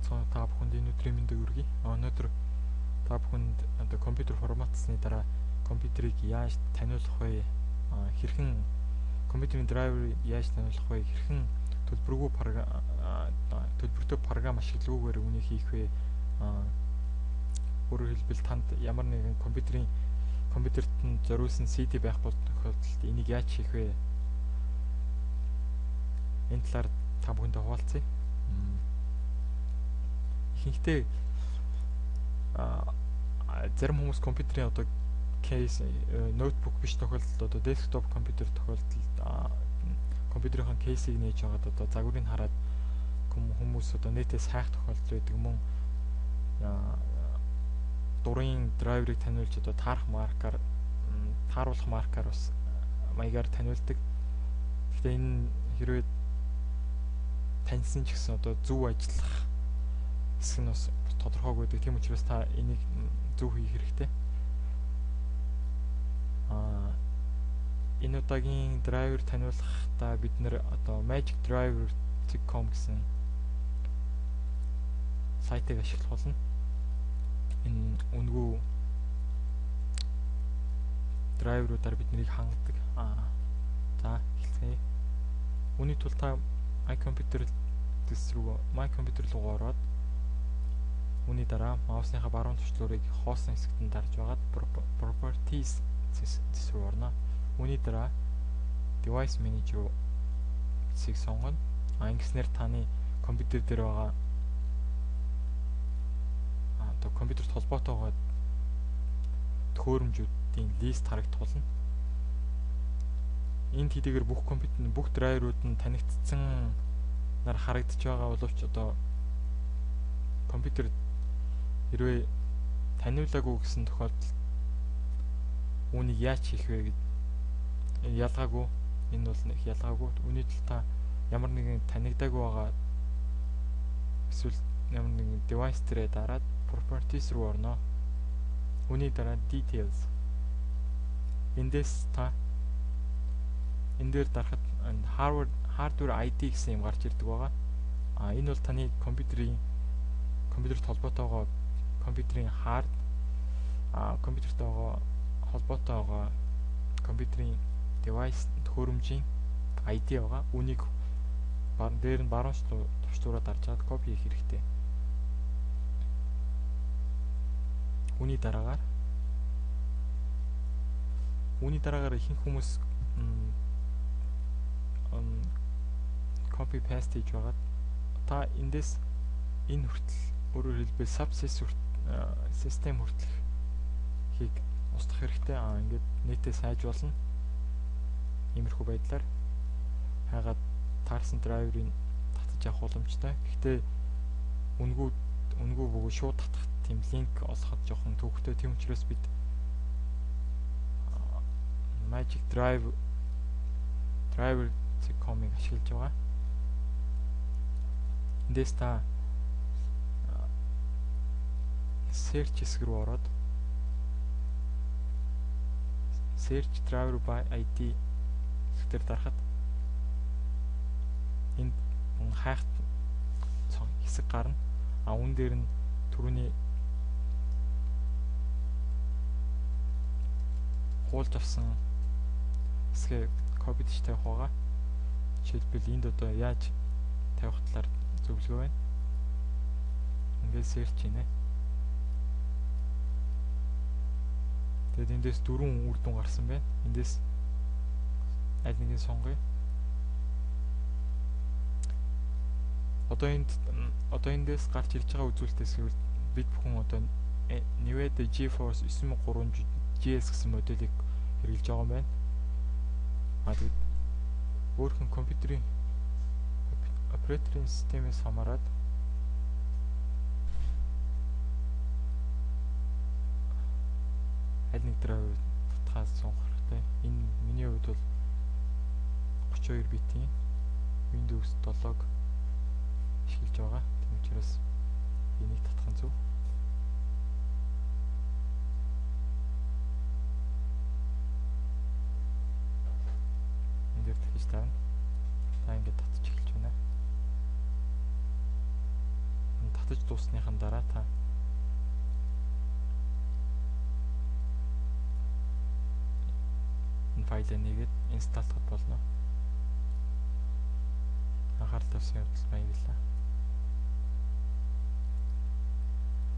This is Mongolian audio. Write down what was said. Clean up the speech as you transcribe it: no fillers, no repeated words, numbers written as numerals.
байцгаана та бүхэнд энэ өдрийн мэндийг хүргэе. Өнөөдөр та бүхэнд одоо компьютер форматсны дараа компьютерийг яаж таниулах вэ? Хэрхэн компьютерийн драйверыг яаж таниулах вэ? Хэрхэн төлбөртэй програм ашиглахгүйгээр үнийг хийх вэ? Өөрөөр хэлбэл танд ямар нэгэн компьютерт нь зориулсан CD байх бол тохиолдолд энийг яаж хийх вэ? Энэ талаар та бүхэндээ хуваалцъя. Ихэнхдээ зарим хүмүүс компьютерийн одоо кейс ноутбук биш тохиолдолд одоо десктоп компьютер тохиолдолд компьютерийн кейсийг нээж байгаад одоо загварыг хараад хүмүүс одоо нэтээс хайх тохиолдол байдаг мөн дурын драйверыг таниулж одоо тааруулах маркаар бас маягаар таниулдаг. Гэхдээ энэ хэрвээ таньсан ч гэсэн одоо зөв ажиллах хэсэг нь бас тодорхойгүй байдаг. Тийм учраас та энийг зөв хийх хэрэгтэй. Энэ удаагийн драйвер таниулахдаа бид нэр одоо magicdriver.com гэсэн сайтыг ашиглах болно. Энэ үнэгүй драйверуудаар биднийг хангадаг. За эхэлцгээе. Үүний тулд та my computer руу ороод үүний дараа маусныхаа баруун тушаалыг хоосон хэсэгт нь дарж байгаад properties зэс рүү орно. Үүний дараа device manager хэсгийг сонгоно. Ингэснээр таны компьютер дээр байгаа одоо компьютерт холбоотой байгаа төхөөрөмжүүдийн лист харагдах болно. Энд хэдийгээр бүх драйверууд нь танигдсан нар харагдаж байгаа боловч одоо компьютер хэрвээ таниулаагүй гэсэн тохиолдолд үүнийг яаж хийх вэ гэж ялгаагүй. Энэ бол нэг ялгаагүй. Үүний тул та ямар нэгэн танигдаагүй байгаа эсвэл ямар нэгэн device дээрээ дараад properties руу орно. Үүний дараа details. Эндээс та энэ дээр дарахад hardware ID гэсэн юм гарч ирдэг байгаа. Энэ бол таны компьютерт холбоотой байгаа компьютерийн компьютертэй байгаа холбоотой байгаа компьютерийн device төхөөрөмжийн ID байгаа. Үүнийг дээр нь баруун тушаалаараа дарж аваад копи хийх хэрэгтэй. Үүний дараагаар ихэнх хүмүүс copy paste хийж байгаад та эндээс энэ хүртэл өөрөөр хэлбэл subsystem хүртэлх хийг устгах хэрэгтэй. Ингээд нийтээ сайж болно. Иймэрхүү байдлаар хайгаад таарсан драйверыг татаж авах боломжтой. Гэхдээ үнгүй бөгөөд шууд татах тийм линк олоход жоохон төвөгтэй. Тийм учраас бид magicdriver.com-ыг ашиглаж байгаа. Эндээс та search хэсэг рүү ороод search driver by ID хэсгээр дарахад энд хайх хэсэг гарна. Үүн дээр нь түрүүний хуулж авсан хэсгээ копидж тавих байгаа. Жишээлбэл энд одоо яаж тавих талаар зөвлөгөө байна. Ингээд search хийнэ. Тэгэд эндээс 4 үр дүн гарсан байна. Эндээс аль нэгийг сонгоё. Одоо эндээс гарч ирж байгаа үзүүлэлтээс бид бүхэн одоо NVIDIA GeForce 9300 GS гэсэн модулийг хэрэглэж байгаа юм байна. Тэгэд өөрхөн компьютерийн операторын системээс хамаарат аль нэг драйвер татхаас сонгох хэрэгтэй. Энэ миний хувьд бол 32 битийн Windows 7-г ашиглаж байгаа. Тийм учраас энийг татах нь зөв. Энд дээр тэгж таана. Та ингээд татчих эхэлж байна. Татаж дуусныхан дараа та энэ файлыг нэгээд инсталлахад болно. Анхаарал тавьсан явдал баярлалаа.